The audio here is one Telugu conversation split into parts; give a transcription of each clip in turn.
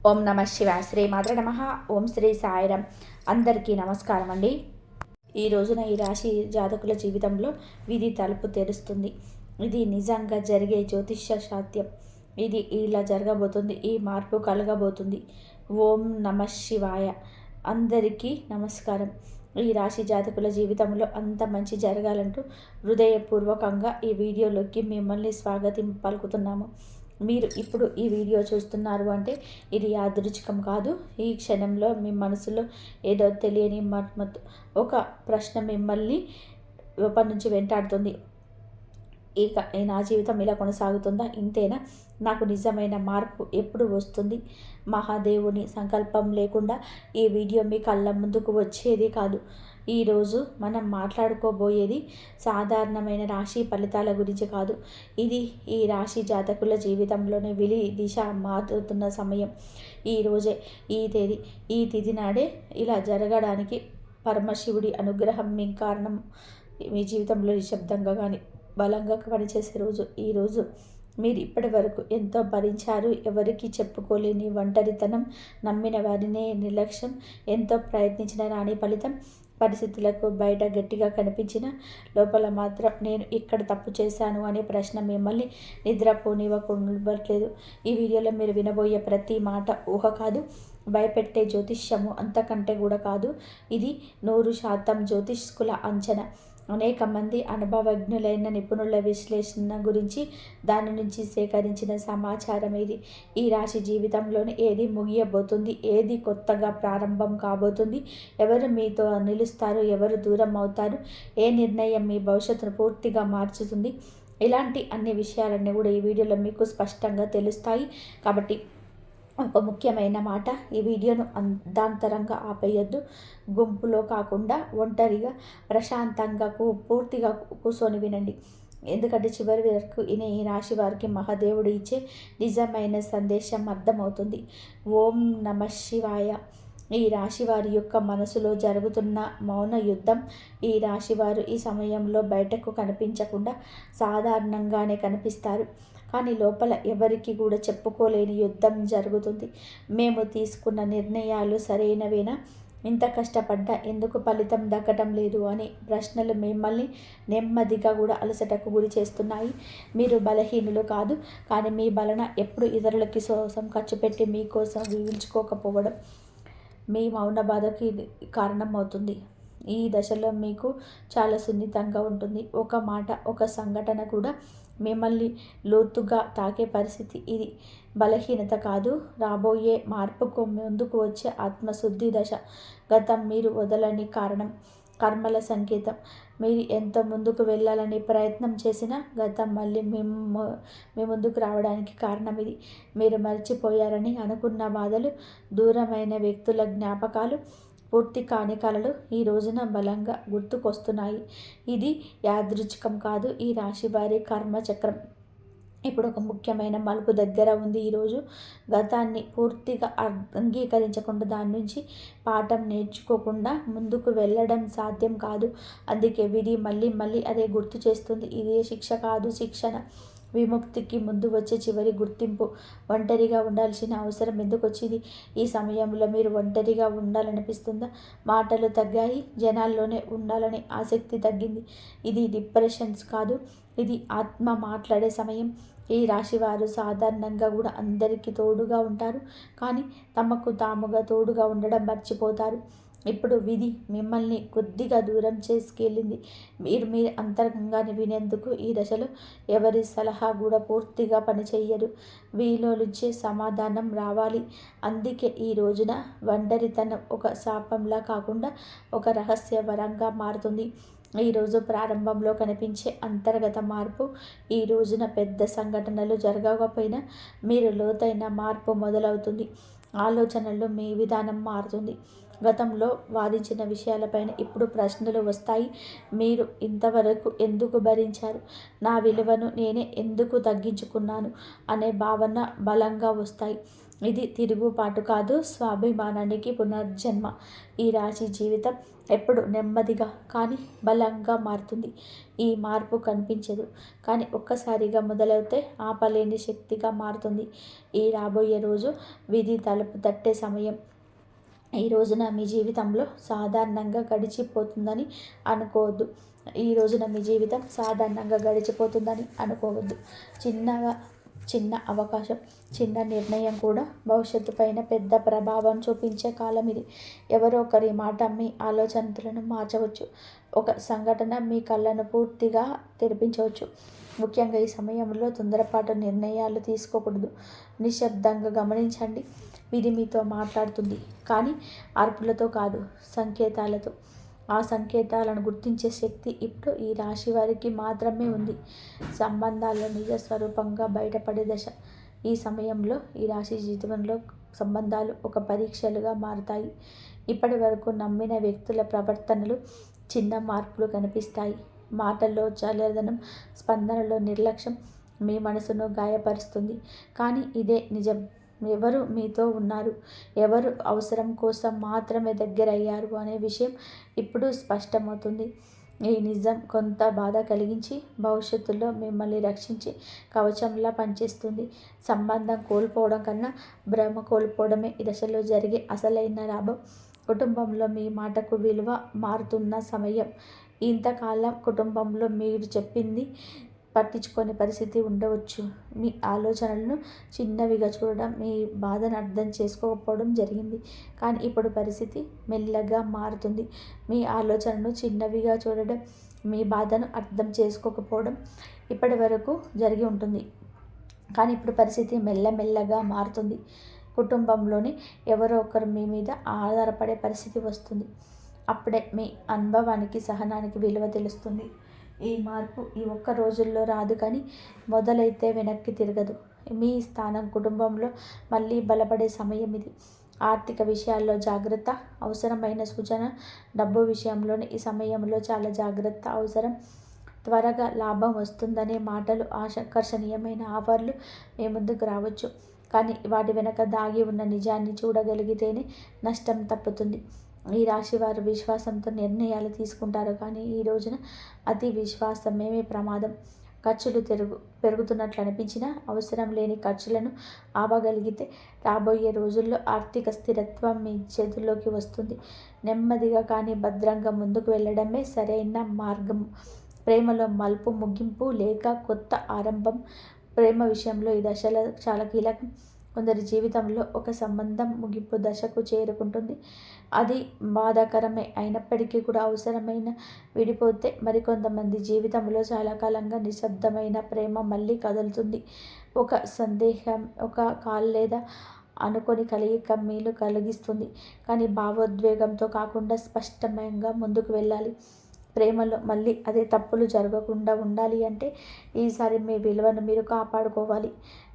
ఓం నమ శివాయ. శ్రీ మాత్ర నమ. ఓం శ్రీ సాయిరం. అందరికీ నమస్కారం అండి. ఈ రోజున ఈ రాశి జాతకుల జీవితంలో విధి తలుపు తెరుస్తుంది. ఇది నిజంగా జరిగే జ్యోతిష్య సత్యం. ఇది ఇలా జరగబోతుంది. ఈ మార్పు కలగబోతుంది. ఓం నమ శివాయ. అందరికీ నమస్కారం. ఈ రాశి జాతకుల జీవితంలో అంత మంచి జరగాలంటూ హృదయపూర్వకంగా ఈ వీడియోలోకి మిమ్మల్ని స్వాగతం పలుకుతున్నాము. మీరు ఇప్పుడు ఈ వీడియో చూస్తున్నారు అంటే ఇది యాదృచ్ఛికం కాదు. ఈ క్షణంలో మీ మనసులో ఏదో తెలియని మర్మత్ ఒక ప్రశ్న మిమ్మల్ని లోపల నుంచి వెంటాడుతుంది. ఇక నా జీవితం ఇలా కొనసాగుతుందా? ఇంతేనా? నాకు నిజమైన మార్పు ఎప్పుడు వస్తుంది? మహాదేవుని సంకల్పం లేకుండా ఈ వీడియో మీ కళ్ళ ముందుకు వచ్చేది కాదు. ఈరోజు మనం మాట్లాడుకోబోయేది సాధారణమైన రాశి ఫలితాల గురించి కాదు. ఇది ఈ రాశి జాతకుల జీవితంలోనే దిశ మారుతున్న సమయం. ఈరోజే, ఈ తేదీ, ఈ తిథి నాడే ఇలా జరగడానికి పరమశివుడి అనుగ్రహం మీ కారణం. మీ జీవితంలో నిశ్శబ్దంగా కానీ బలంగా పనిచేసే రోజు ఈరోజు. మీరు ఇప్పటి వరకు ఎంతో భరించారు. ఎవరికి చెప్పుకోలేని ఒంటరితనం, నమ్మిన వారినే నిర్లక్ష్యం, ఎంతో ప్రయత్నించిన రాని ఫలితం, పరిస్థితులకు బయట గట్టిగా కనిపించిన లోపల మాత్రం నేను ఇక్కడ తప్పు చేశాను అనే ప్రశ్న మిమ్మల్ని నిద్రపోనివ్వట్లేదు. ఈ వీడియోలో మీరు వినబోయే ప్రతి మాట ఊహ కాదు, భయపెట్టే జ్యోతిష్యము అంతకంటే కూడా కాదు. ఇది 100% జ్యోతిష్కుల అంచనా. అనేక మంది అనుభవజ్ఞులైన నిపుణుల విశ్లేషణ గురించి దాని నుంచి సేకరించిన సమాచారం ఇది. ఈ రాశి జీవితంలోని ఏది ముగియబోతుంది, ఏది కొత్తగా ప్రారంభం కాబోతుంది, ఎవరు మీతో నిలుస్తారు, ఎవరు దూరం అవుతారు, ఏ నిర్ణయం మీ భవిష్యత్తును పూర్తిగా మార్చుతుంది, ఇలాంటి అన్ని విషయాలన్నీ కూడా ఈ వీడియోలో మీకు స్పష్టంగా తెలుస్తాయి. కాబట్టి ఒక ముఖ్యమైన మాట, ఈ వీడియోను అర్ధాంతరంగా ఆపేయొద్దు. గుంపులో కాకుండా ఒంటరిగా ప్రశాంతంగా పూర్తిగా కూర్చొని వినండి. ఎందుకంటే చివరి వరకు ఈ రాశి వారికి మహాదేవుడు ఇచ్చే నిజమైన సందేశం అర్థమవుతుంది. ఓం నమ శివాయ. ఈ రాశివారి యొక్క మనసులో జరుగుతున్న మౌన యుద్ధం. ఈ రాశివారు ఈ సమయంలో బయటకు కనిపించకుండా సాధారణంగానే కనిపిస్తారు, కానీ లోపల ఎవరికి కూడా చెప్పుకోలేని యుద్ధం జరుగుతుంది. మేము తీసుకున్న నిర్ణయాలు సరైనవేనా? ఇంత కష్టపడ్డా ఎందుకు ఫలితం దక్కటం లేదు అని ప్రశ్నలు మిమ్మల్ని నెమ్మదిగా కూడా అలసటకు గురి చేస్తున్నాయి. మీరు బలహీనులు కాదు, కానీ మీ బలన ఎప్పుడు ఇతరులకి కోసం ఖర్చు పెట్టి మీకోసం ఊహించుకోకపోవడం మీ మౌన బాధకి కారణం అవుతుంది. ఈ దశలో మీకు చాలా సున్నితంగా ఉంటుంది. ఒక మాట, ఒక సంఘటన కూడా మిమ్మల్ని లోతుగా తాకే పరిస్థితి ఇది. బలహీనత కాదు, రాబోయే మార్పుకు ముందుకు వచ్చే ఆత్మశుద్ధి దశ. గతం మీరు వదలని కారణం, కర్మల సంకేతం. మీరు ఎంత ముందుకు వెళ్ళాలని ప్రయత్నం చేసినా గతం మళ్ళీ మీ ముందుకు రావడానికి కారణం ఇది. మీరు మర్చిపోయారని అనుకున్న బాధలు, దూరమైన వ్యక్తుల జ్ఞాపకాలు, పూర్తి కాని కళలు ఈ రోజున బలంగా గుర్తుకొస్తున్నాయి. ఇది యాదృచ్ఛికం కాదు, ఈ రాశి వారి కర్మచక్రం ఇప్పుడు ఒక ముఖ్యమైన మలుపు దగ్గర ఉంది. ఈరోజు గతాన్ని పూర్తిగా అంగీకరించకుండా, దాని నుంచి పాఠం నేర్చుకోకుండా ముందుకు వెళ్ళడం సాధ్యం కాదు. అందుకే విధి మళ్ళీ మళ్ళీ అదే గుర్తు చేస్తుంది. ఇదే శిక్ష కాదు, శిక్షణ. విముక్తికి ముందు వచ్చే చివరి గుర్తింపు. ఒంటరిగా ఉండాల్సిన అవసరం ఎందుకు వచ్చింది? ఈ సమయంలో మీరు ఒంటరిగా ఉండాలనిపిస్తుందా? మాటలు తగ్గాయి, జనాల్లోనే ఉండాలని ఆసక్తి తగ్గింది. ఇది డిప్రెషన్స్ కాదు, ఇది ఆత్మ మాట్లాడే సమయం. ఈ రాశివారు సాధారణంగా కూడా అందరికీ తోడుగా ఉంటారు, కానీ తమకు తాముగా తోడుగా ఉండడం మర్చిపోతారు. ఇప్పుడు విధి మిమ్మల్ని కొద్దిగా దూరం చేసుకెళ్ళింది. మీరు అంతరంగాన్ని వినేందుకు ఈ దశలో ఎవరి సలహా కూడా పూర్తిగా పనిచేయరు. వీలో నుంచే సమాధానం రావాలి. అందుకే ఈ రోజున ఒంటరితనం ఒక శాపంలా కాకుండా ఒక రహస్య వరంగా మారుతుంది. ఈరోజు ప్రారంభంలో కనిపించే అంతర్గత మార్పు, ఈ రోజున పెద్ద సంఘటనలు జరగకపోయినా మీరు లోతైన మార్పు మొదలవుతుంది. ఆలోచనల్లో మీ విధానం మారుతుంది. గతంలో వాదించిన విషయాలపైన ఇప్పుడు ప్రశ్నలు వస్తాయి. మీరు ఇంతవరకు ఎందుకు భరించారు? నా విలువను నేనే ఎందుకు తగ్గించుకున్నాను అనే భావన బలంగా వస్తాయి. ఇది తిరుగుబాటు కాదు, స్వాభిమానానికి పునర్జన్మ. ఈ రాశి జీవితం ఎప్పుడు నెమ్మదిగా కానీ బలంగా మారుతుంది. ఈ మార్పు కనిపించదు, కానీ ఒక్కసారిగా మొదలవుతే ఆపలేని శక్తిగా మారుతుంది. ఈ రాబోయే రోజు విధి తలుపు తట్టే సమయం. ఈ రోజున మీ జీవితంలో సాధారణంగా గడిచిపోతుందని అనుకోవద్దు. ఈ రోజున మీ జీవితం సాధారణంగా గడిచిపోతుందని అనుకోవద్దు. చిన్న అవకాశం, చిన్న నిర్ణయం కూడా భవిష్యత్తు పైన పెద్ద ప్రభావం చూపించే కాలం ఇది. ఎవరో ఒకరి మాట మీ ఆలోచనలను మార్చవచ్చు. ఒక సంఘటన మీ కళ్ళను పూర్తిగా తెరిపించవచ్చు. ముఖ్యంగా ఈ సమయంలో తొందరపాటు నిర్ణయాలు తీసుకోకూడదు. నిశ్శబ్దంగా గమనించండి. ఇది మీతో మాట్లాడుతుంది, కానీ అరుపులతో కాదు, సంకేతాలతో. ఆ సంకేతాలను గుర్తించే శక్తి ఇప్పుడు ఈ రాశి వారికి మాత్రమే ఉంది. సంబంధాల్లో నిజ స్వరూపంగా బయటపడే దశ. ఈ సమయంలో ఈ రాశి జీవితంలో సంబంధాలు ఒక పరీక్షలుగా మారుతాయి. ఇప్పటి వరకు నమ్మిన వ్యక్తుల ప్రవర్తనలు చిన్న మార్పులు కనిపిస్తాయి. మాటల్లో చల్లదనం, స్పందనలో నిర్లక్ష్యం మీ మనసును గాయపరుస్తుంది. కానీ ఇదే నిజం. ఎవరు మీతో ఉన్నారు, ఎవరు అవసరం కోసం మాత్రమే దగ్గరయ్యారు అనే విషయం ఇప్పుడు స్పష్టమవుతుంది. ఈ నిజం కొంత బాధ కలిగించి భవిష్యత్తులో మిమ్మల్ని రక్షించి కవచంలా పనిచేస్తుంది. సంబంధం కోల్పోవడం కన్నా భ్రమ కోల్పోవడమే ఈ దశలో జరిగే అసలైన లాభం. కుటుంబంలో మీ మాటకు విలువ మారుతున్న సమయం. ఇంతకాలం కుటుంబంలో మీరు చెప్పింది పట్టించుకునే పరిస్థితి ఉండవచ్చు. మీ ఆలోచనలను చిన్నవిగా చూడడం, మీ బాధను అర్థం చేసుకోకపోవడం జరిగింది. కానీ ఇప్పుడు పరిస్థితి మెల్లగా మారుతుంది. మీ ఆలోచనను చిన్నవిగా చూడడం, మీ బాధను అర్థం చేసుకోకపోవడం ఇప్పటి వరకు జరిగి ఉంటుంది. కానీ ఇప్పుడు పరిస్థితి మెల్లమెల్లగా మారుతుంది. కుటుంబంలోని ఎవరో ఒకరు మీ మీద ఆధారపడే పరిస్థితి వస్తుంది. అప్పుడే మీ అనుభవానికి, సహనానికి విలువ తెలుస్తుంది. ఈ మార్పు ఈ ఒక్క రోజుల్లో రాదు, కానీ మొదలైతే వెనక్కి తిరగదు. మీ స్థానం కుటుంబంలో మళ్ళీ బలపడే సమయం ఇది. ఆర్థిక విషయాల్లో జాగ్రత్త అవసరమైన సూచన. డబ్బు విషయంలోని ఈ సమయంలో చాలా జాగ్రత్త అవసరం. త్వరగా లాభం వస్తుందనే మాటలు, ఆకర్షణీయమైన ఆఫర్లు మీ ముందుకు రావచ్చు. కానీ వాటి వెనక దాగి ఉన్న నిజాన్ని చూడగలిగితేనే నష్టం తప్పుతుంది. ఈ రాశి వారు విశ్వాసంతో నిర్ణయాలు తీసుకుంటారు, కానీ ఈ రోజున అతి విశ్వాసమేమీ ప్రమాదం. ఖర్చులు పెరుగుతున్నట్లు అనిపించినా అవసరం లేని ఖర్చులను ఆపగలిగితే రాబోయే రోజుల్లో ఆర్థిక స్థిరత్వం మీ చేతుల్లోకి వస్తుంది. నెమ్మదిగా కానీ భద్రంగా ముందుకు వెళ్ళడమే సరైన మార్గం. ప్రేమలో మలుపు, ముగింపు లేక కొత్త ఆరంభం. ప్రేమ విషయంలో ఈ దశలో చాలా కీలకం. కొందరి జీవితంలో ఒక సంబంధం ముగింపు దశకు చేరుకుంటుంది. అది బాధాకరమే అయినప్పటికీ కూడా అవసరమైన విడిపోతే మరికొంతమంది జీవితంలో చాలా కాలంగా నిశ్శబ్దమైన ప్రేమ మళ్ళీ కదులుతుంది. ఒక సందేహం, ఒక కాల్ లేదా అనుకొని కలిగిక మీలు కలిగిస్తుంది. కానీ భావోద్వేగంతో కాకుండా స్పష్టంగా ముందుకు వెళ్ళాలి. ప్రేమలో మళ్ళీ అదే తప్పులు జరగకుండా ఉండాలి అంటే ఈసారి మీ విలువను మీరు కాపాడుకోవాలి.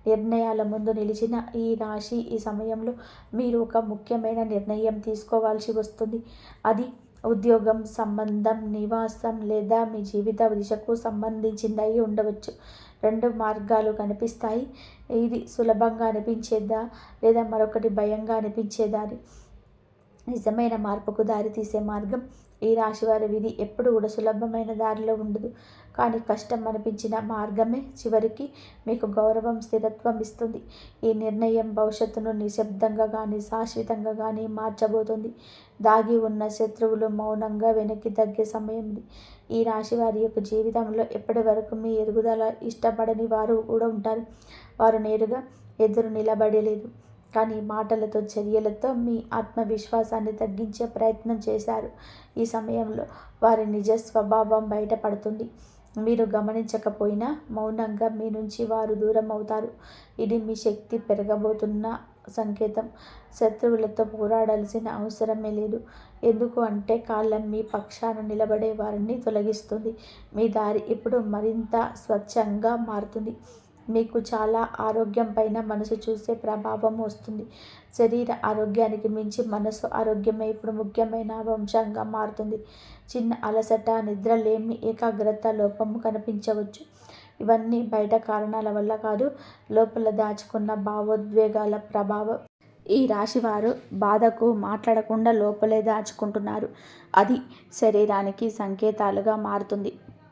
నిర్ణయాల ముందు నిలిచిన ఈ రాశి ఈ సమయంలో మీరు ఒక ముఖ్యమైన నిర్ణయం తీసుకోవాల్సి వస్తుంది. అది ఉద్యోగం, సంబంధం, నివాసం లేదా మీ జీవిత దిశకు సంబంధించిందై ఉండవచ్చు. రెండు మార్గాలు కనిపిస్తాయి. ఇది సులభంగా అనిపించేదా లేదా మరొకటి భయంగా అనిపించేదాని. నిజమైన మార్పుకు దారితీసే మార్గం. ఈ రాశివారి విధి ఎప్పుడు కూడా సులభమైన దారిలో ఉండదు, కానీ కష్టం అనిపించిన మార్గమే చివరికి మీకు గౌరవం, స్థిరత్వం ఇస్తుంది. ఈ నిర్ణయం భవిష్యత్తును నిశ్శబ్దంగా కానీ శాశ్వతంగా కానీ మార్చబోతుంది. దాగి ఉన్న శత్రువులు మౌనంగా వెనక్కి తగ్గే సమయం ఇది. ఈ రాశి వారి యొక్క జీవితంలో ఎప్పటి వరకు మీ ఎదుగుదల ఇష్టపడని వారు కూడా ఉంటారు. వారు నేరుగా ఎదురు నిలబడలేదు, కానీ మాటలతో, చర్యలతో మీ ఆత్మవిశ్వాసాన్ని తగ్గించే ప్రయత్నం చేశారు. ఈ సమయంలో వారి నిజ స్వభావం బయటపడుతుంది. మీరు గమనించకపోయినా మౌనంగా మీ నుంచి వారు దూరం అవుతారు. ఇది మీ శక్తి పెరగబోతున్న సంకేతం. శత్రువులతో పోరాడాల్సిన అవసరమే లేదు. ఎందుకు అంటే కాలం మీ పక్షాన నిలబడే వారిని తొలగిస్తుంది. మీ దారి ఇప్పుడు మరింత స్వచ్ఛంగా మారుతుంది. మీకు చాలా ఆరోగ్యం పైన మనసు చూసే ప్రభావం వస్తుంది. శరీర ఆరోగ్యానికి మించి మనసు ఆరోగ్యమే ఇప్పుడు ముఖ్యమైన అంశంగా మారుతుంది. చిన్న అలసట, నిద్రలేమి, ఏకాగ్రత లోపము కనిపించవచ్చు. ఇవన్నీ బయట కారణాల వల్ల కాదు, లోపల దాచుకున్న భావోద్వేగాల ప్రభావం. ఈ రాశివారు బాధకు మాట్లాడకుండా లోపలే దాచుకుంటున్నారు. అది శరీరానికి సంకేతాలుగా మారుతుంది.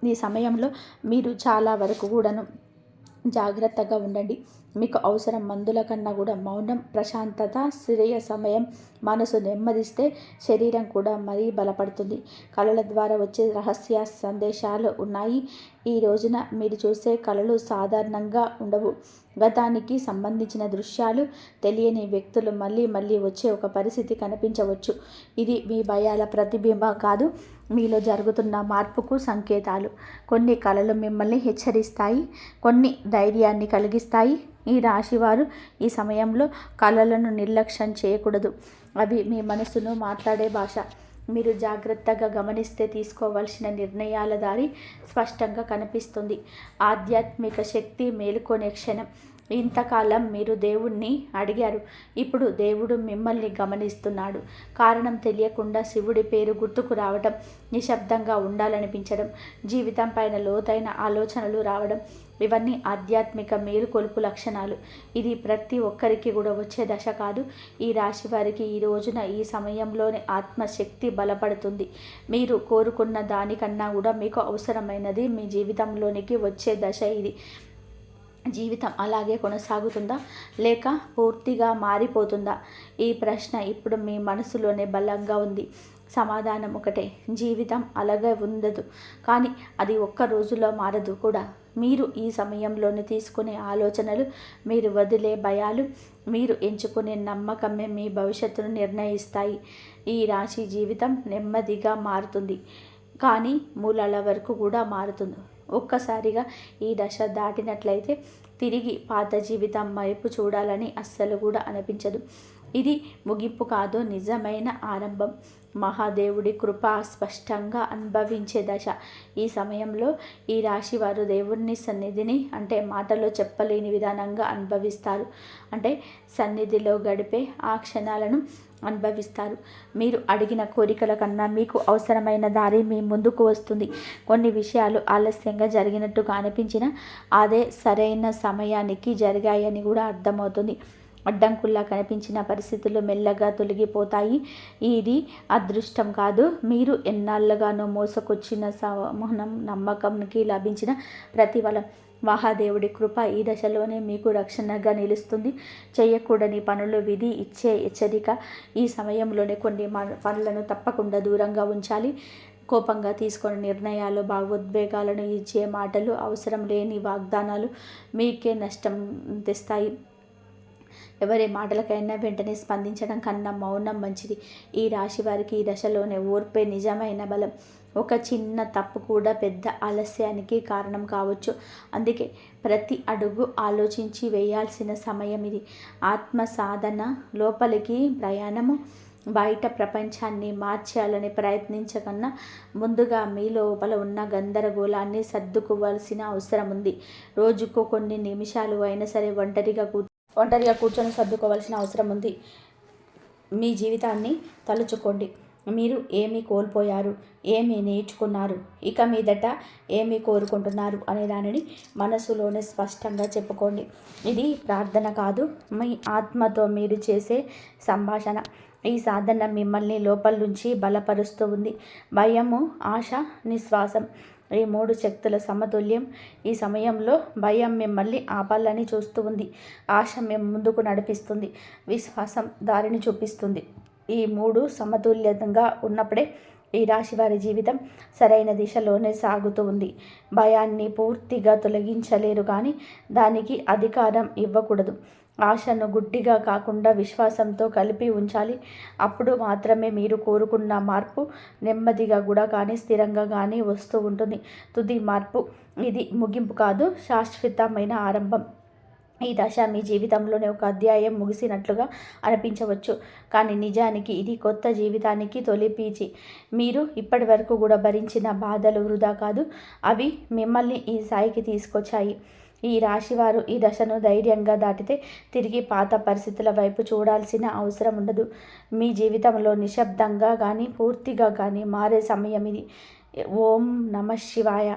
ఈ సమయంలో మీరు చాలా వరకు కూడాను జాగ్రత్తగా ఉండండి. మీకు అవసరం మందుల కన్నా కూడా మౌనం, ప్రశాంతత, శ్రేయ సమయం. మనసు నెమ్మదిస్తే శరీరం కూడా మరీ బలపడుతుంది. కళల ద్వారా వచ్చే రహస్య సందేశాలు ఉన్నాయి. ఈ రోజున మీరు చూసే కళలు సాధారణంగా ఉండవు. గతానికి సంబంధించిన దృశ్యాలు, తెలియని వ్యక్తులు మళ్ళీ మళ్ళీ వచ్చే ఒక పరిస్థితి కనిపించవచ్చు. ఇది మీ భయాల ప్రతిబింబం కాదు, మీలో జరుగుతున్న మార్పుకు సంకేతాలు. కొన్ని కళలు మిమ్మల్ని హెచ్చరిస్తాయి, కొన్ని ధైర్యాన్ని కలిగిస్తాయి. ఈ రాశివారు ఈ సమయంలో కళలను నిర్లక్ష్యం చేయకూడదు. అవి మీ మనసును మాట్లాడే భాష. మీరు జాగ్రత్తగా గమనిస్తే తీసుకోవాల్సిన నిర్ణయాల దారి స్పష్టంగా కనిపిస్తుంది. ఆధ్యాత్మిక శక్తి మేలుకొనే క్షణం. ఇంతకాలం మీరు దేవుణ్ణి అడిగారు, ఇప్పుడు దేవుడు మిమ్మల్ని గమనిస్తున్నాడు. కారణం తెలియకుండా శివుడి పేరు గుర్తుకు రావడం, నిశ్శబ్దంగా ఉండాలనిపించడం, జీవితం పైన లోతైన ఆలోచనలు రావడం, ఇవన్నీ ఆధ్యాత్మిక మేలుకొలుపు లక్షణాలు. ఇది ప్రతి ఒక్కరికి కూడా వచ్చే దశ కాదు. ఈ రాశి వారికి ఈ రోజున ఈ సమయంలోనే ఆత్మశక్తి బలపడుతుంది. మీరు కోరుకున్న దానికన్నా కూడా మీకు అవసరమైనది మీ జీవితంలోనికి వచ్చే దశ ఇది. జీవితం అలాగే కొనసాగుతుందా, లేక పూర్తిగా మారిపోతుందా? ఈ ప్రశ్న ఇప్పుడు మీ మనసులోనే బలంగా ఉంది. సమాధానం ఒకటే, జీవితం అలాగే ఉండదు, కానీ అది ఒక్క రోజులో మారదు కూడా. మీరు ఈ సమయంలోనే తీసుకునే ఆలోచనలు, మీరు వదిలే భయాలు, మీరు ఎంచుకునే నమ్మకమే మీ భవిష్యత్తును నిర్ణయిస్తాయి. ఈ రాశి జీవితం నెమ్మదిగా మారుతుంది, కానీ మూలాల వరకు కూడా మారుతుంది. ఒక్కసారిగా ఈ దశ దాటినట్లయితే తిరిగి పాత జీవితం వైపు చూడాలని అస్సలు కూడా అనిపించదు. ఇది ముగింపు కాదు, నిజమైన ఆరంభం. మహాదేవుడి కృప స్పష్టంగా అనుభవించే దశ. ఈ సమయంలో ఈ రాశి వారు దేవుని సన్నిధిని అంటే మాటలో చెప్పలేని విధానంగా అనుభవిస్తారు. అంటే సన్నిధిలో గడిపే ఆ క్షణాలను అనుభవిస్తారు. మీరు అడిగిన కోరికల కన్నా మీకు అవసరమైన దారి మీ ముందుకు వస్తుంది. కొన్ని విషయాలు ఆలస్యంగా జరిగినట్టుగా అనిపించినా అదే సరైన సమయానికి జరిగాయని కూడా అర్థమవుతుంది. అడ్డంకుల్లా కనిపించిన పరిస్థితులు మెల్లగా తొలగిపోతాయి. ఇది అదృష్టం కాదు, మీరు ఎన్నాళ్ళుగానో మోసకొచ్చిన సమూహం నమ్మకంకి లభించిన ప్రతిఫలం. మహాదేవుడి కృప ఈ దశలోనే మీకు రక్షణగా నిలుస్తుంది. చేయకూడని పనులు విధి ఇచ్చే హెచ్చరిక. ఈ సమయంలోనే కొన్ని పనులను తప్పకుండా దూరంగా ఉంచాలి. కోపంగా తీసుకునే నిర్ణయాలు, భావోద్వేగాలను ఇచ్చే మాటలు, అవసరం లేని వాగ్దానాలు మీకే నష్టం తెస్తాయి. ఎవరి మాటలకైనా వెంటనే స్పందించడం కన్నా మౌనం మంచిది. ఈ రాశి వారికి ఈ దశలోనే ఓర్పే నిజమైన బలం. ఒక చిన్న తప్పు కూడా పెద్ద ఆలస్యానికి కారణం కావచ్చు. అందుకే ప్రతి అడుగు ఆలోచించి వేయాల్సిన సమయం ఇది. ఆత్మ సాధన, లోపలికి ప్రయాణము, బయట ప్రపంచాన్ని మార్చాలని ప్రయత్నించకన్నా ముందుగా మీ లోపల ఉన్న గందరగోళాన్ని సర్దుకోవాల్సిన అవసరం ఉంది. రోజుకు కొన్ని నిమిషాలు అయినా సరే ఒంటరిగా కూర్చొని సర్దుకోవాల్సిన అవసరం ఉంది. మీ జీవితాన్ని తలుచుకోండి. మీరు ఏమి కోల్పోయారు, ఏమి నేర్చుకున్నారు, ఇక మీదట ఏమి కోరుకుంటున్నారు అనే దానిని మనసులోనే స్పష్టంగా చెప్పుకోండి. ఇది ప్రార్థన కాదు, మీ ఆత్మతో మీరు చేసే సంభాషణ. ఈ సాధన మిమ్మల్ని లోపల నుంచి బలపరుస్తూ ఉంది. భయము, ఆశ, నిశ్వాసం, ఈ మూడు శక్తుల సమతుల్యం. ఈ సమయంలో భయం మిమ్మల్ని ఆపాలని చూస్తూ ఉంది, ఆశ మేము ముందుకు నడిపిస్తుంది, విశ్వాసం దారిని చూపిస్తుంది. ఈ మూడు సమతుల్యంగా ఉన్నప్పుడే ఈ రాశి వారి జీవితం సరైన దిశలోనే సాగుతూ ఉంది. భయాన్ని పూర్తిగా తొలగించలేరు, కానీ దానికి అధికారం ఇవ్వకూడదు. ఆశను గుడ్డిగా కాకుండా విశ్వాసంతో కలిపి ఉంచాలి. అప్పుడు మాత్రమే మీరు కోరుకున్న మార్పు నెమ్మదిగా కూడా కానీ స్థిరంగా కానీ వస్తూ ఉంటుంది. తుది మార్పు ఇది ముగింపు కాదు, శాశ్వతమైన ఆరంభం. ఈ దశ మీ జీవితంలోనే ఒక అధ్యాయం ముగిసినట్లుగా అనిపించవచ్చు, కానీ నిజానికి ఇది కొత్త జీవితానికి తొలి పీచి. మీరు ఇప్పటి వరకు కూడా భరించిన బాధలు వృధా కాదు, అవి మిమ్మల్ని ఈ స్థాయికి తీసుకొచ్చాయి. ఈ రాశివారు ఈ దశను ధైర్యంగా దాటితే తిరిగి పాత పరిస్థితుల వైపు చూడాల్సిన అవసరం ఉండదు. మీ జీవితంలో నిశ్శబ్దంగా కానీ పూర్తిగా కానీ మారే సమయం ఇది. ఓం నమః శివాయ.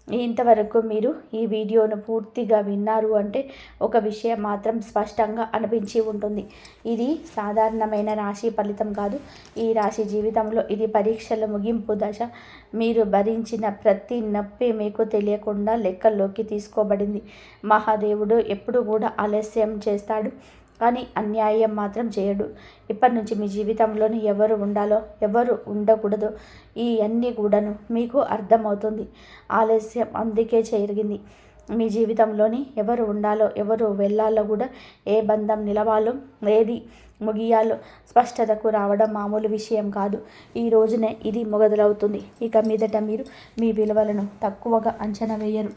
ఇంతవరకు మీరు ఈ వీడియోను పూర్తిగా విన్నారు అంటే ఒక విషయం మాత్రం స్పష్టంగా అనిపించి ఉంటుంది. ఇది సాధారణమైన రాశి ఫలితం కాదు. ఈ రాశి జీవితంలో ఇది పరీక్షల ముగింపు దశ. మీరు భరించిన ప్రతి నొప్పి మీకు తెలియకుండా లెక్కల్లోకి తీసుకోబడింది. మహాదేవుడు ఎప్పుడు కూడా ఆలస్యం చేస్తాడు, కానీ అన్యాయం మాత్రం చేయడు. ఇప్పటి నుంచి మీ జీవితంలోని ఎవరు ఉండాలో ఎవరు ఉండకూడదో ఈ అన్నీ కూడాను మీకు అర్థమవుతుంది. ఆలస్యం అందుకే జరిగింది. మీ జీవితంలోని ఎవరు ఉండాలో ఎవరు వెళ్ళాలో కూడా, ఏ బంధం నిలవాలో ఏది ముగియాలో స్పష్టతకు రావడం మామూలు విషయం కాదు. ఈ రోజునే ఇది మొదలవుతుంది. ఇక మీదట మీరు మీ విలువలను తక్కువగా అంచనా వేయరు.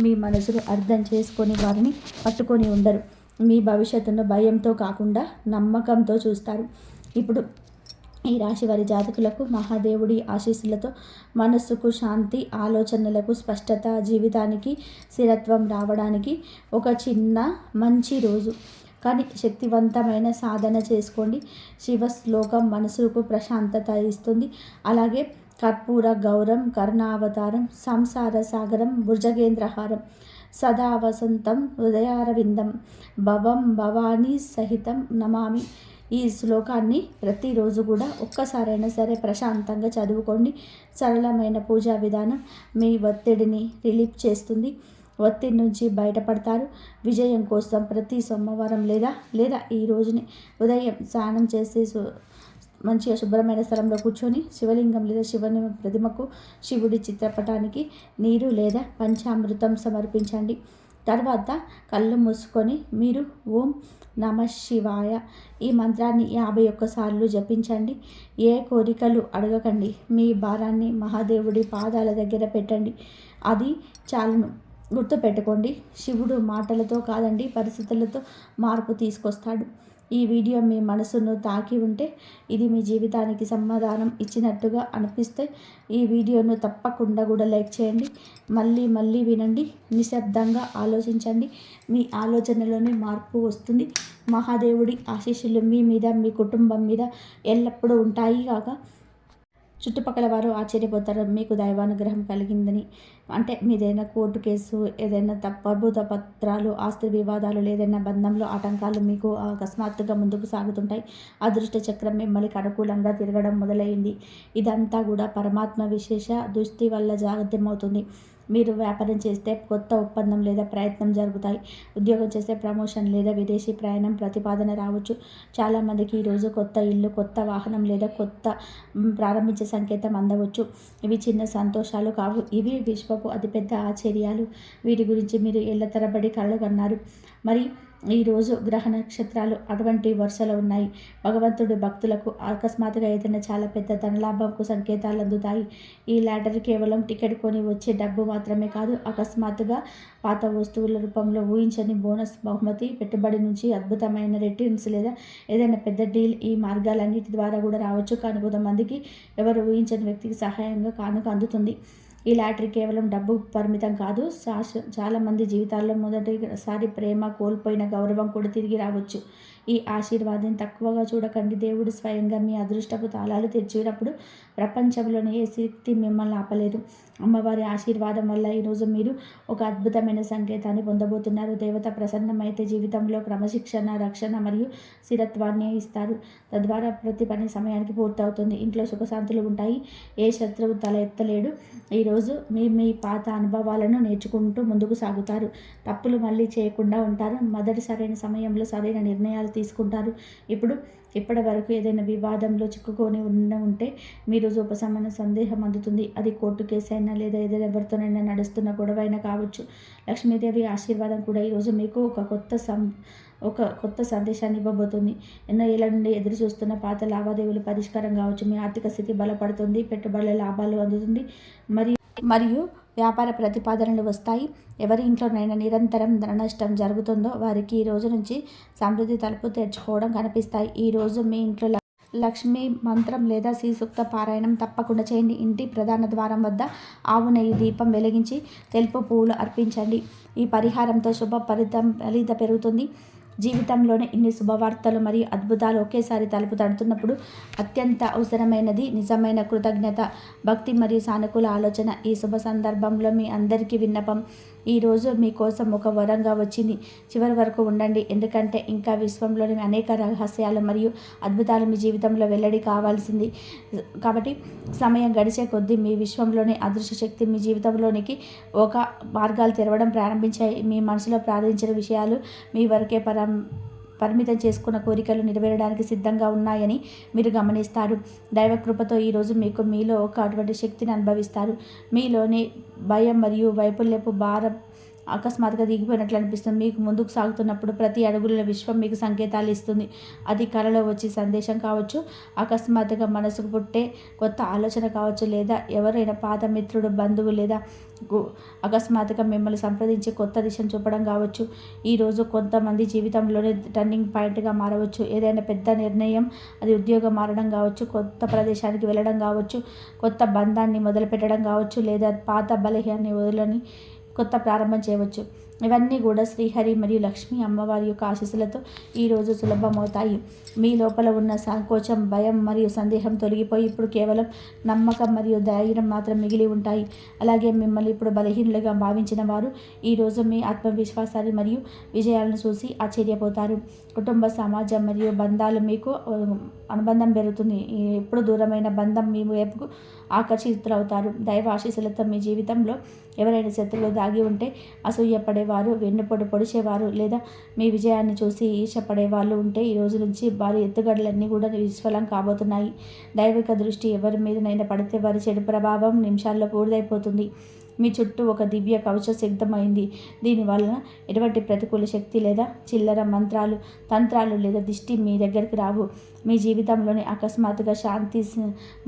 మీ మనసును అర్థం చేసుకొని వారిని పట్టుకొని ఉండరు. మీ భవిష్యత్తును భయంతో కాకుండా నమ్మకంతో చూస్తారు. ఇప్పుడు ఈ రాశి వారి జాతకులకు మహాదేవుడి ఆశీస్సులతో మనస్సుకు శాంతి, ఆలోచనలకు స్పష్టత, జీవితానికి స్థిరత్వం రావడానికి ఒక చిన్న మంచి రోజు. కానీ శక్తివంతమైన సాధన చేసుకోండి. శివ శ్లోకం మనసుకు ప్రశాంతత ఇస్తుంది. అలాగే కర్పూర గౌరం, కరుణావతారం, సంసార సాగరం, భుజగేంద్రహారం, సదా వసంతం, హృదయారవిందం, భవం భవానీ సహితం నమామి. ఈ శ్లోకాన్ని ప్రతిరోజు కూడా ఒక్కసారైనా సరే ప్రశాంతంగా చదువుకోండి. సరళమైన పూజా విధానం మీ ఒత్తిడిని రిలీఫ్ చేస్తుంది. ఒత్తిడి నుంచి బయటపడతారు. విజయం కోసం ప్రతి సోమవారం లేదా ఈ రోజుని ఉదయం స్నానం చేసి మంచిగా శుభ్రమైన స్థలంలో కూర్చొని శివలింగం లేదా శివుని ప్రతిమకు, శివుడి చిత్రపటానికి నీరు లేదా పంచామృతం సమర్పించండి. తర్వాత కళ్ళు మూసుకొని మీరు ఓం నమ శివాయ ఈ మంత్రాన్ని 51 సార్లు జపించండి. ఏ కోరికలు అడగకండి. మీ భారాన్ని మహాదేవుడి పాదాల దగ్గర పెట్టండి. అది చాలును. గుర్తుపెట్టుకోండి, శివుడు మాటలతో కాదండి పరిస్థితులతో మార్పు తీసుకొస్తాడు. ఈ వీడియో మీ మనసును తాకి ఉంటే, ఇది మీ జీవితానికి సమాధానం ఇచ్చినట్టుగా అనిపిస్తే ఈ వీడియోను తప్పకుండా కూడా లైక్ చేయండి. మళ్ళీ మళ్ళీ వినండి. నిశ్శబ్దంగా ఆలోచించండి. మీ ఆలోచనలోనే మార్పు వస్తుంది. మహాదేవుడి ఆశీస్సులు మీ మీద, మీ కుటుంబం మీద ఎల్లప్పుడూ ఉంటాయి కాక చుట్టుపక్కల వారు ఆశ్చర్యపోతారు మీకు దైవానుగ్రహం కలిగిందని. అంటే మీదైనా కోర్టు కేసు, ఏదైనా ప్రభుత్వ పత్రాలు, ఆస్తి వివాదాలు, లేదైనా బంధంలో ఆటంకాలు మీకు అకస్మాత్తుగా ముందుకు సాగుతుంటాయి. అదృష్ట చక్రం మిమ్మల్ని అనుకూలంగా తిరగడం మొదలైంది. ఇదంతా కూడా పరమాత్మ విశేష దృష్టి వల్ల సాధ్యమవుతుంది. మీరు వ్యాపారం చేస్తే కొత్త ఒప్పందం లేదా ప్రయత్నం జరుగుతాయి. ఉద్యోగం చేస్తే ప్రమోషన్ లేదా విదేశీ ప్రయాణం ప్రతిపాదన రావచ్చు. చాలామందికి ఈరోజు కొత్త ఇల్లు, కొత్త వాహనం లేదా కొత్త ప్రారంభించే సంకేతం అందవచ్చు. ఇవి చిన్న సంతోషాలు కావు. ఇవి విశ్వపు అతిపెద్ద ఆశ్చర్యాలు. వీటి గురించి మీరు ఏళ్ల తరబడి కలలు కన్నారు. మరి ఈరోజు గ్రహ నక్షత్రాలు అటువంటి వరుసలో ఉన్నాయి. భగవంతుడి భక్తులకు అకస్మాత్తుగా ఏదైనా చాలా పెద్ద ధనలాభంకు సంకేతాలు అందుతాయి. ఈ లాటరీ కేవలం టికెట్ కొని వచ్చే డబ్బు మాత్రమే కాదు, అకస్మాత్తుగా పాత వస్తువుల రూపంలో ఊహించని బోనస్, బహుమతి, పెట్టుబడి నుంచి అద్భుతమైన రిటర్న్స్ లేదా ఏదైనా పెద్ద డీల్ ఈ మార్గాలన్నిటి ద్వారా కూడా రావచ్చు. కానీ కొంతమందికి ఎవరు ఊహించని వ్యక్తికి సహాయంగా కానుక అందుతుంది. ఈ లాటరీ కేవలం డబ్బు పరిమితం కాదు. చాలామంది జీవితాల్లో మొదటిసారి ప్రేమ, కోల్పోయిన గౌరవం కూడా తిరిగి రావచ్చు. ఈ ఆశీర్వాదం తక్కువగా చూడకండి. దేవుడు స్వయంగా మీ అదృష్టపు తాళాలు తెరిచినప్పుడు ప్రపంచంలోనే ఏ శక్తి మిమ్మల్ని ఆపలేదు. అమ్మవారి ఆశీర్వాదం వల్ల ఈరోజు మీరు ఒక అద్భుతమైన సంకేతాన్ని పొందబోతున్నారు. దేవత ప్రసన్నమైతే జీవితంలో క్రమశిక్షణ, రక్షణ మరియు స్థిరత్వాన్ని ఇస్తారు. తద్వారా ప్రతి పని సమయానికి పూర్తవుతుంది. ఇంట్లో సుఖశాంతులు ఉంటాయి. ఏ శత్రువు తల ఎత్తలేడు. ఈరోజు మీ పాత అనుభవాలను నేర్చుకుంటూ ముందుకు సాగుతారు. తప్పులు మళ్ళీ చేయకుండా ఉంటారు. మొదటి సరైన సమయంలో సరైన నిర్ణయాలు తీసుకుంటారు. ఇప్పటి వరకు ఏదైనా వివాదంలో చిక్కుకొని ఉంటే మీరు ఉపశమన సందేహం అందుతుంది. అది కోర్టు కేసు అయినా లేదా ఏదైనా ఎవరితోనైనా నడుస్తున్న గొడవ అయినా కావచ్చు. లక్ష్మీదేవి ఆశీర్వాదం కూడా ఈరోజు మీకు ఒక కొత్త సందేశాన్ని ఇవ్వబోతుంది. ఎన్నో ఏళ్ల నుండి ఎదురు చూస్తున్న పాత లావాదేవీలు పరిష్కారం కావచ్చు. మీ ఆర్థిక స్థితి బలపడుతుంది. పెట్టుబడుల లాభాలు అందుతుంది. మరియు వ్యాపార ప్రతిపాదనలు వస్తాయి. ఎవరి ఇంట్లోనైనా నిరంతరం ధన నష్టం జరుగుతుందో వారికి ఈ రోజు నుంచి సమృద్ధి తలుపు తెరుచుకోవడం కనిపిస్తాయి. ఈరోజు మీ ఇంట్లో లక్ష్మీ మంత్రం లేదా శ్రీ సూక్త పారాయణం తప్పకుండా చేయండి. ఇంటి ప్రధాన ద్వారం వద్ద ఆవు నెయ్యి దీపం వెలిగించి తెలుపు పువ్వులు అర్పించండి. ఈ పరిహారంతో శుభ ఫలితం పెరుగుతుంది. జీవితంలోనే ఇన్ని శుభవార్తలు మరియు అద్భుతాలు ఒకేసారి తలుపు తడుతున్నప్పుడు అత్యంత అవసరమైనది నిజమైన కృతజ్ఞత, భక్తి మరియు సానుకూల ఆలోచన. ఈ శుభ సందర్భంలో మీ అందరికీ విన్నపం, ఈరోజు మీకోసం ఒక వరంగా వచ్చింది. చివరి వరకు ఉండండి, ఎందుకంటే ఇంకా విశ్వంలోని అనేక రహస్యాలు మరియు అద్భుతాలు మీ జీవితంలో వెల్లడి కావాల్సింది. కాబట్టి సమయం గడిచే కొద్దీ మీ విశ్వంలోని అదృశ్య శక్తి మీ జీవితంలోనికి ఒక మార్గాలు తెరవడం ప్రారంభించాయి. మీ మనసులో ప్రార్థించిన విషయాలు మీ వరకే పరిమితం చేసుకున్న కోరికలు నెరవేరడానికి సిద్ధంగా ఉన్నాయని మీరు గమనిస్తారు. దైవకృపతో ఈరోజు మీలో ఒక అటువంటి శక్తిని అనుభవిస్తారు. మీలోని భయం మరియు వైఫల్యపు భారం అకస్మాత్తుగా దిగిపోయినట్లు అనిపిస్తుంది. మీకు ముందుకు సాగుతున్నప్పుడు ప్రతి అడుగుల విశ్వం మీకు సంకేతాలు ఇస్తుంది. అది కలలో వచ్చే సందేశం కావచ్చు, అకస్మాత్తుగా మనసుకు పుట్టే కొత్త ఆలోచన కావచ్చు, లేదా ఎవరైనా పాత మిత్రుడు, బంధువు లేదా అకస్మాత్తుగా మిమ్మల్ని సంప్రదించి కొత్త దిశను చూపడం కావచ్చు. ఈరోజు కొంతమంది జీవితంలోనే టర్నింగ్ పాయింట్గా మారవచ్చు. ఏదైనా పెద్ద నిర్ణయం, అది ఉద్యోగం మారడం కావచ్చు, కొత్త ప్రదేశానికి వెళ్ళడం కావచ్చు, కొత్త బంధాన్ని మొదలుపెట్టడం కావచ్చు, లేదా పాత బలహీనాన్ని వదులని కొత్త ప్రారంభం చేయవచ్చు. ఇవన్నీ కూడా శ్రీహరి మరియు లక్ష్మీ అమ్మవారి యొక్క ఆశీస్సులతో ఈరోజు సులభమవుతాయి. మీ లోపల ఉన్న సంకోచం, భయం మరియు సందేహం తొలగిపోయి ఇప్పుడు కేవలం నమ్మకం మరియు ధైర్యం మాత్రం మిగిలి ఉంటాయి. అలాగే మిమ్మల్ని ఇప్పుడు బలహీనులుగా భావించిన వారు ఈరోజు మీ ఆత్మవిశ్వాసాన్ని మరియు విజయాలను చూసి ఆశ్చర్యపోతారు. కుటుంబ, సమాజం మరియు బంధాలు మీకు అనుబంధం పెరుగుతుంది. ఎప్పుడు దూరమైన బంధం మీ వైపుకు ఆకర్షితులవుతారు. దైవ ఆశీస్సులతో మీ జీవితంలో ఎవరైనా శత్రువులు దాగి ఉంటే, అసూయపడేవారు, వెన్నుపోటు పొడిచేవారు, లేదా మీ విజయాన్ని చూసి ఈర్ష్యపడే వాళ్ళు ఉంటే ఈ రోజు నుంచి వారి ఎత్తుగడలన్నీ కూడా విఫలం కాబోతున్నాయి. దైవిక దృష్టి ఎవరి మీదనైనా పడితే వారి చెడు ప్రభావం నిమిషాల్లో పూర్తయిపోతుంది. మీ చుట్టూ ఒక దివ్య కవచం సిద్ధమైంది. దీనివల్ల ఎటువంటి ప్రతికూల శక్తి లేదా చిల్లర మంత్రాలు, తంత్రాలు లేదా దిష్టి మీ దగ్గరికి రావు. మీ జీవితంలోని అకస్మాత్తుగా శాంతి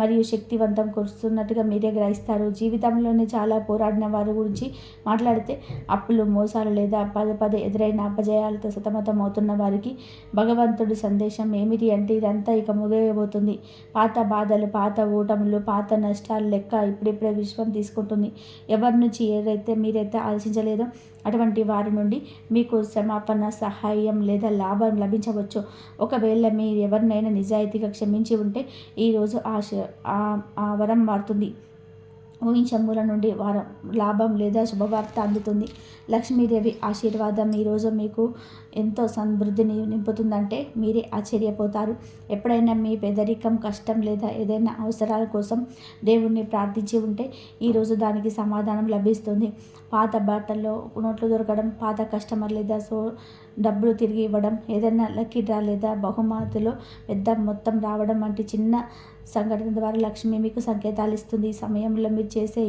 మరియు శక్తివంతం కురుస్తున్నట్టుగా మీరే గ్రహిస్తారు. జీవితంలోనే చాలా పోరాడిన వారి గురించి మాట్లాడితే, అప్పులు, మోసాలు లేదా పదే ఎదురైన అపజయాలతో సతమతం అవుతున్న వారికి భగవంతుడి సందేశం ఏమిటి అంటే, ఇదంతా ఇక ముగియబోతుంది. పాత బాధలు, పాత ఓటములు, పాత నష్టాలు లెక్క ఇప్పుడిప్పుడే విశ్వం తీసుకుంటుంది. ఎవరి నుంచి మీరైతే ఆలోచించలేదో అటువంటి వారి నుండి మీకు క్షమాపణ, సహాయం లేదా లాభం లభించవచ్చు. ఒకవేళ మీరు ఎవరినైనా నిజాయితీగా క్షమించి ఉంటే ఈరోజు ఆ వరం మారుతుంది. ఊహించమూల నుండి వారం లాభం లేదా శుభవార్త అందుతుంది. లక్ష్మీదేవి ఆశీర్వాదం ఈరోజు మీకు ఎంతో సమృద్ధిని నింపుతుందంటే మీరే ఆశ్చర్యపోతారు. ఎప్పుడైనా మీ పేదరికం, కష్టం లేదా ఏదైనా అవసరాల కోసం దేవుణ్ణి ప్రార్థించి ఉంటే ఈరోజు దానికి సమాధానం లభిస్తుంది. పాత బట్టల్లో నోట్లు దొరకడం, పాత కస్టమర్ లేదా డబ్బులు తిరిగి ఇవ్వడం, ఏదైనా లక్కీ డ్రా లేదా బహుమతిలో పెద్ద మొత్తం రావడం వంటి చిన్న సంఘటన ద్వారా లక్ష్మి మీకు సంకేతాలు ఇస్తుంది. ఈ సమయంలో మీరు చేసే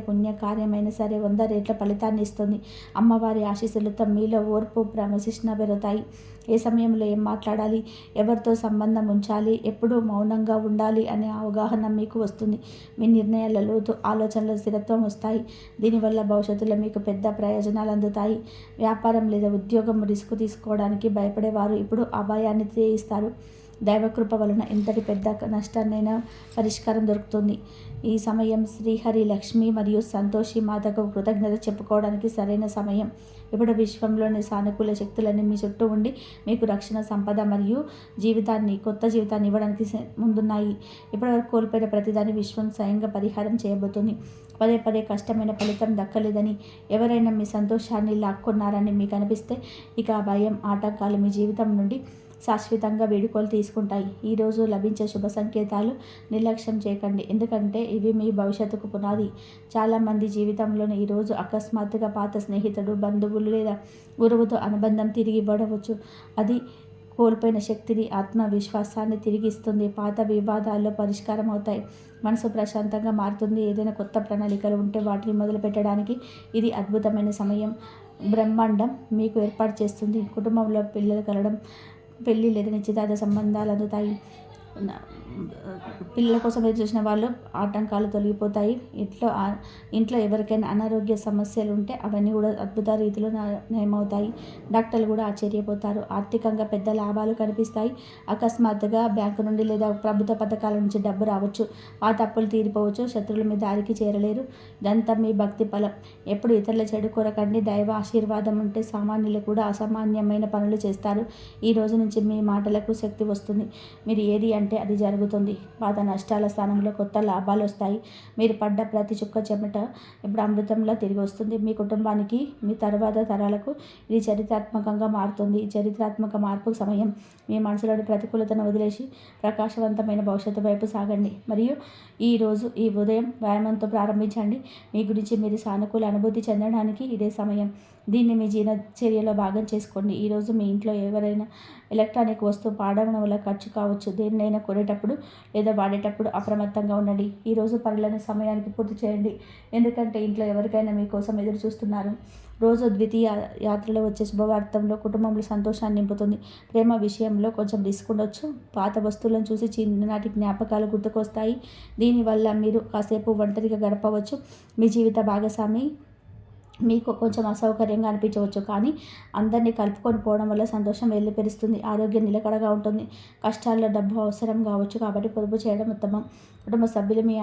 పుణ్యకార్యమైనా సరే 100 రెట్ల ఫలితాన్ని ఇస్తుంది. అమ్మవారి ఆశీస్సులతో మీలో ఓర్పు, క్రమశిక్షణ పెరుగుతాయి. ఏ సమయంలో ఏం మాట్లాడాలి, ఎవరితో సంబంధం ఉంచాలి, ఎప్పుడు మౌనంగా ఉండాలి అనే అవగాహన మీకు వస్తుంది. మీ నిర్ణయాల లోతు, ఆలోచనల స్థిరత్వం వస్తాయి. దీనివల్ల భవిష్యత్తులో మీకు పెద్ద ప్రయోజనాలు అందుతాయి. వ్యాపారం లేదా ఉద్యోగం రిస్క్ తీసుకోవడానికి భయపడేవారు ఇప్పుడు అభయాన్ని తీయిస్తారు. దైవకృప వలన ఎంతటి పెద్ద నష్టాన్నైనా పరిష్కారం దొరుకుతుంది. ఈ సమయం శ్రీహరి, లక్ష్మి మరియు సంతోషి మాతకు కృతజ్ఞత చెప్పుకోవడానికి సరైన సమయం. ఇప్పుడు విశ్వంలోని సానుకూల శక్తులన్నీ మీ చుట్టూ ఉండి మీకు రక్షణ, సంపద మరియు కొత్త జీవితాన్ని ఇవ్వడానికి ముందున్నాయి. ఇప్పటివరకు కోల్పోయిన ప్రతిదాన్ని విశ్వం స్వయంగా పరిహారం చేయబోతుంది. పదే కష్టమైన ఫలితం దక్కలేదని, ఎవరైనా మీ సంతోషాన్ని లాక్కున్నారని మీకు అనిపిస్తే ఇక ఆ భయం, ఆటంకాలు మీ జీవితం నుండి శాశ్వతంగా వేడుకలు తీసుకుంటాయి. ఈరోజు లభించే శుభ సంకేతాలు నిర్లక్ష్యం చేయకండి, ఎందుకంటే ఇవి మీ భవిష్యత్తుకు పునాది. చాలామంది జీవితంలోని ఈరోజు అకస్మాత్తుగా పాత స్నేహితుడు, బంధువులు లేదా గురువుతో అనుబంధం తిరిగి ఇవ్వవచ్చు. అది కోల్పోయిన శక్తిని, ఆత్మవిశ్వాసాన్ని తిరిగిస్తుంది. పాత వివాదాల్లో పరిష్కారం అవుతాయి. మనసు ప్రశాంతంగా మారుతుంది. ఏదైనా కొత్త ప్రణాళికలు ఉంటే వాటిని మొదలు పెట్టడానికి ఇది అద్భుతమైన సమయం. బ్రహ్మాండం మీకు ఏర్పాటు చేస్తుంది. కుటుంబంలో పిల్లలు కలగడం, పెళ్లి లేదా నిశ్చితార్థ సంబంధాలు అందుతాయి. పిల్లల కోసం ఎదురు చూసిన వాళ్ళు ఆటంకాలు తొలగిపోతాయి. ఇంట్లో ఎవరికైనా అనారోగ్య సమస్యలు ఉంటే అవన్నీ కూడా అద్భుత రీతిలో నయమవుతాయి. డాక్టర్లు కూడా ఆశ్చర్యపోతారు. ఆర్థికంగా పెద్ద లాభాలు కనిపిస్తాయి. అకస్మాత్తుగా బ్యాంకు నుండి లేదా ప్రభుత్వ పథకాల నుంచి డబ్బు రావచ్చు. ఆ తప్పులు తీరిపోవచ్చు. శత్రువుల మీద దారికి చేరలేరు. ఇదంతా మీ భక్తి ఫలం. ఎప్పుడు ఇతరుల చెడు కోరకండి. దైవ ఆశీర్వాదం ఉంటే సామాన్యులు కూడా అసామాన్యమైన పనులు చేస్తారు. ఈ రోజు నుంచి మీ మాటలకు శక్తి వస్తుంది. మీరు ఏది అంటే అది జరుగుతుంది. పాత నష్టాల స్థానంలో కొత్త లాభాలు వస్తాయి. మీరు పడ్డ ప్రతి చుక్క చెమట ఇప్పుడు అమృతంలో తిరిగి వస్తుంది. మీ కుటుంబానికి, మీ తరువాత తరాలకు ఇది చరిత్రాత్మకంగా మారుతుంది. ఈ చరిత్రాత్మక మార్పుకు సమయం. మీ మనసులోని ప్రతికూలతను వదిలేసి ప్రకాశవంతమైన భవిష్యత్తు వైపు సాగండి. మరియు ఈ ఉదయం వ్యాయామంతో ప్రారంభించండి. మీ గురించి మీరు సానుకూల అనుభూతి చెందడానికి ఇదే సమయం. దీన్ని మీ జీవనచర్యలో భాగం చేసుకోండి. ఈరోజు మీ ఇంట్లో ఎవరైనా ఎలక్ట్రానిక్ వస్తువు పాడవడం వల్ల ఖర్చు కావచ్చు. దేనినైనా కొనేటప్పుడు లేదా వాడేటప్పుడు అప్రమత్తంగా ఉండండి. ఈరోజు పనులను సమయానికి పూర్తి చేయండి. ఎందుకంటే ఇంట్లో ఎవరికైనా మీకోసం ఎదురు చూస్తున్నారు. రోజు ద్వితీయ యాత్రలో వచ్చే శుభవార్తంలో కుటుంబంలో సంతోషాన్ని నింపుతుంది. ప్రేమ విషయంలో కొంచెం రిస్క్ ఉండొచ్చు. పాత వస్తువులను చూసి చిన్ననాటి జ్ఞాపకాలు గుర్తుకొస్తాయి. దీనివల్ల మీరు కాసేపు ఒంటరిగా గడపవచ్చు. మీ జీవిత భాగస్వామి మీకు కొంచెం అసౌకర్యంగా అనిపించవచ్చు, కానీ అందరినీ కలుపుకొని పోవడం వల్ల సంతోషం వెల్లిపెరుస్తుంది. ఆరోగ్యం నిలకడగా ఉంటుంది. కష్టాల్లో డబ్బు అవసరం కావచ్చు, కాబట్టి పొదుపు చేయడం ఉత్తమం. కుటుంబ సభ్యులు మీ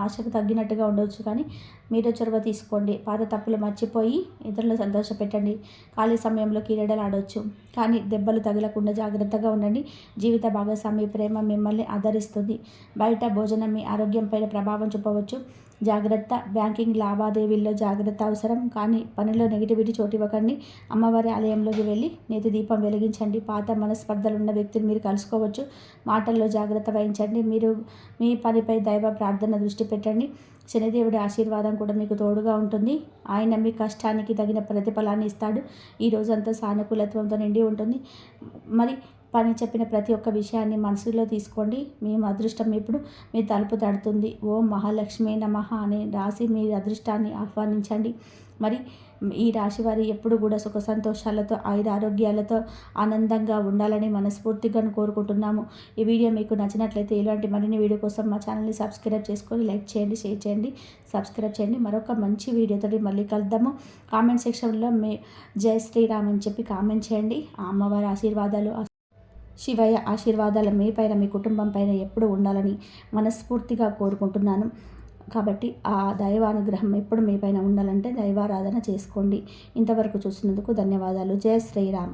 ఆశకు తగ్గినట్టుగా ఉండవచ్చు, కానీ మీరు చొరవ తీసుకోండి. పాత తప్పులు మర్చిపోయి ఇతరులను సంతోషపెట్టండి. ఖాళీ సమయంలో క్రీడలు ఆడవచ్చు, కానీ దెబ్బలు తగలకుండా జాగ్రత్తగా ఉండండి. జీవిత భాగస్వామి ప్రేమ మిమ్మల్ని ఆదరిస్తుంది. బయట భోజనం మీ ఆరోగ్యంపైన ప్రభావం చూపవచ్చు. జాగ్రత్త. బ్యాంకింగ్ లావాదేవీల్లో జాగ్రత్త అవసరం, కానీ పనిలో నెగిటివిటీ చోటివ్వకండి. అమ్మవారి ఆలయంలోకి వెళ్ళి నేతి దీపం వెలిగించండి. పాత మనస్పర్ధలున్న వ్యక్తిని మీరు కలుసుకోవచ్చు. మాటల్లో జాగ్రత్త వహించండి. మీరు మీ పనిపై దైవ ప్రార్థన దృష్టి పెట్టండి. శనిదేవుడి ఆశీర్వాదం కూడా మీకు తోడుగా ఉంటుంది. ఆయన మీ కష్టానికి తగిన ప్రతిఫలాన్ని ఇస్తాడు. ఈ రోజంతా సానుకూలత్వంతో నిండి ఉంటుంది. మరి పని చెప్పిన ప్రతి ఒక్క విషయాన్ని మనసులో తీసుకోండి. మీ అదృష్టం ఇప్పుడు మీ తలుపు తడుతుంది. ఓం మహాలక్ష్మి నమః అని రాసి మీ అదృష్టాన్ని ఆహ్వానించండి. మరి ఈ రాశి వారి ఎప్పుడు కూడా సుఖ సంతోషాలతో, ఆరోగ్యాలతో ఆనందంగా ఉండాలని మనస్ఫూర్తిగా కోరుకుంటున్నాము. ఈ వీడియో మీకు నచ్చినట్లయితే ఇలాంటి మరిన్ని వీడియో కోసం మా ఛానల్ని సబ్స్క్రైబ్ చేసుకొని లైక్ చేయండి, షేర్ చేయండి, సబ్స్క్రైబ్ చేయండి. మరొక మంచి వీడియోతో మళ్ళీ కలుద్దాము. కామెంట్ సెక్షన్లో జై శ్రీరామ్ అని చెప్పి కామెంట్ చేయండి. ఆ అమ్మవారి ఆశీర్వాదాలు, శివయ్య ఆశీర్వాదాలు మీ పైన, మీ కుటుంబం పైన ఎప్పుడు ఉండాలని మనస్ఫూర్తిగా కోరుకుంటున్నాను. కాబట్టి ఆ దైవానుగ్రహం ఎప్పుడు మీ పైన ఉండాలంటే దైవారాధన చేసుకోండి. ఇంతవరకు చూసినందుకు ధన్యవాదాలు. జై శ్రీరామ్.